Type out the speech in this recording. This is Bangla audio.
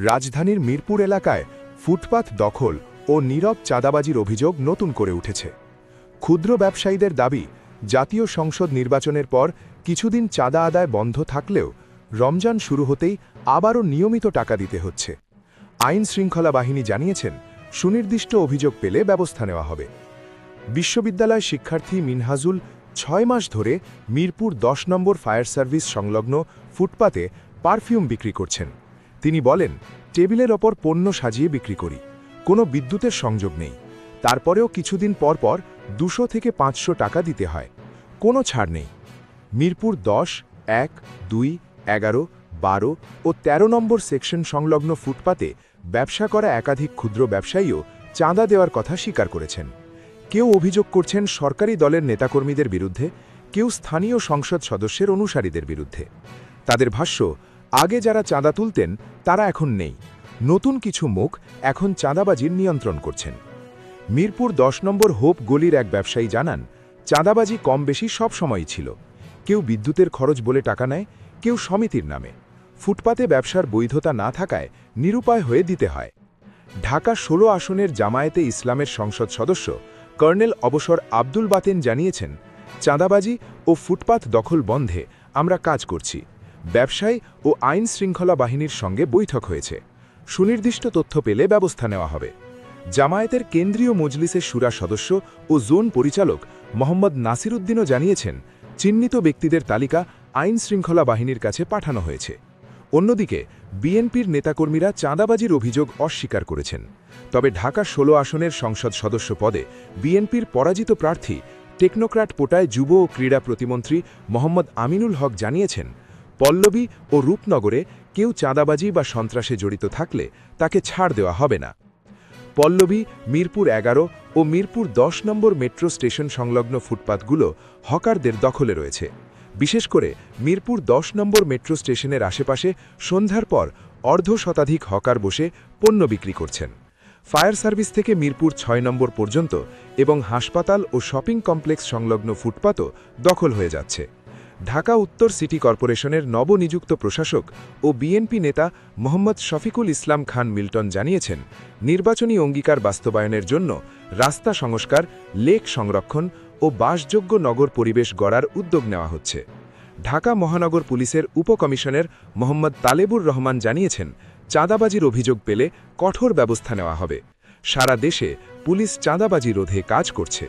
রাজধানীর মিরপুর এলাকায় ফুটপাত দখল ও নীরব চাঁদাবাজির অভিযোগ নতুন করে উঠেছে। ক্ষুদ্র ব্যবসায়ীদের দাবি, জাতীয় সংসদ নির্বাচনের পর কিছুদিন চাঁদা আদায় বন্ধ থাকলেও রমজান শুরু হতেই আবারও নিয়মিত টাকা দিতে হচ্ছে। আইন শৃঙ্খলা বাহিনী জানিয়েছেন, সুনির্দিষ্ট অভিযোগ পেলে ব্যবস্থা নেওয়া হবে। বিশ্ববিদ্যালয় শিক্ষার্থী মিনহাজুল 6 মাস ধরে মিরপুর 10 নম্বর ফায়ার সার্ভিস সংলগ্ন ফুটপাতে পারফিউম বিক্রি করছেন। তিনি বলেন, টেবিলের ওপর পণ্য সাজিয়ে বিক্রি করি, কোনো বিদ্যুতের সংযোগ নেই। তারপরেও কিছুদিন পর পর 200 থেকে 500 টাকা দিতে হয়, কোনো ছাড় নেই। মিরপুর 10, 1, 2, 11, 12 ও 13 নম্বর সেকশন সংলগ্ন ফুটপাতে ব্যবসা করা একাধিক ক্ষুদ্র ব্যবসায়ীও চাঁদা দেওয়ার কথা স্বীকার করেছেন। কেউ অভিযোগ করছেন সরকারি দলের নেতাকর্মীদের বিরুদ্ধে, কেউ স্থানীয় সংসদ সদস্যের অনুসারীদের বিরুদ্ধে। তাদের ভাষ্য, আগে যারা চাঁদা তুলতেন তারা এখন নেই, নতুন কিছু মুখ এখন চাঁদাবাজির নিয়ন্ত্রণ করছেন। মিরপুর 10 নম্বর হোপ গলির এক ব্যবসায়ী জানান, চাঁদাবাজি কম বেশি সব সময়ই ছিল। কেউ বিদ্যুতের খরচ বলে টাকা নেয়, কেউ সমিতির নামে। ফুটপাতে ব্যবসার বৈধতা না থাকায় নিরুপায় হয়ে দিতে হয়। ঢাকা 16 আসনের জামায়াতে ইসলামের সংসদ সদস্য কর্নেল অবসর আব্দুল বাতেন জানিয়েছেন, চাঁদাবাজি ও ফুটপাত দখল বন্ধে আমরা কাজ করছি। ব্যবসায়ী ও আইন শৃঙ্খলা বাহিনীর সঙ্গে বৈঠক হয়েছে। সুনির্দিষ্ট তথ্য পেলে ব্যবস্থা নেওয়া হবে। জামায়াতের কেন্দ্রীয় মজলিসের শুরা সদস্য ও জোন পরিচালক মোহাম্মদ নাসির উদ্দিনও জানিয়েছেন, চিহ্নিত ব্যক্তিদের তালিকা আইন শৃঙ্খলা বাহিনীর কাছে পাঠানো হয়েছে। অন্যদিকে বিএনপির নেতাকর্মীরা চাঁদাবাজির অভিযোগ অস্বীকার করেছেন। তবে ঢাকা 16 আসনের সংসদ সদস্য পদে বিএনপির পরাজিত প্রার্থী টেকনোক্র্যাট পোটায় যুব ও ক্রীড়া প্রতিমন্ত্রী মোহাম্মদ আমিনুল হক জানিয়েছেন, পল্লবী ও রূপনগরে কেউ চাঁদাবাজি বা সন্ত্রাসে জড়িত থাকলে তাকে ছাড় দেওয়া হবে না। পল্লবী, মিরপুর 11 ও মিরপুর 10 নম্বর মেট্রো স্টেশন সংলগ্ন ফুটপাতগুলো হকারদের দখলে রয়েছে। বিশেষ করে মিরপুর 10 নম্বর মেট্রো স্টেশনের আশেপাশে সন্ধ্যার পর অর্ধশতাধিক হকার বসে পণ্য বিক্রি করছেন। ফায়ার সার্ভিস থেকে মিরপুর 6 নম্বর পর্যন্ত এবং হাসপাতাল ও শপিং কমপ্লেক্স সংলগ্ন ফুটপাতও দখল হয়ে যাচ্ছে। ঢাকা উত্তর সিটি কর্পোরেশনের নবনিযুক্ত প্রশাসক ও বিএনপি নেতা মোহাম্মদ শফিকুল ইসলাম খান মিল্টন জানিয়েছেন, নির্বাচনী অঙ্গীকার বাস্তবায়নের জন্য রাস্তা সংস্কার, লেক সংরক্ষণ ও বাসযোগ্য নগর পরিবেশ গড়ার উদ্যোগ নেওয়া হচ্ছে। ঢাকা মহানগর পুলিশের উপকমিশনার মোহাম্মদ তালেবুর রহমান জানিয়েছেন, চাঁদাবাজির অভিযোগ পেলে কঠোর ব্যবস্থা নেওয়া হবে। সারা দেশে পুলিশ চাঁদাবাজি রোধে কাজ করছে।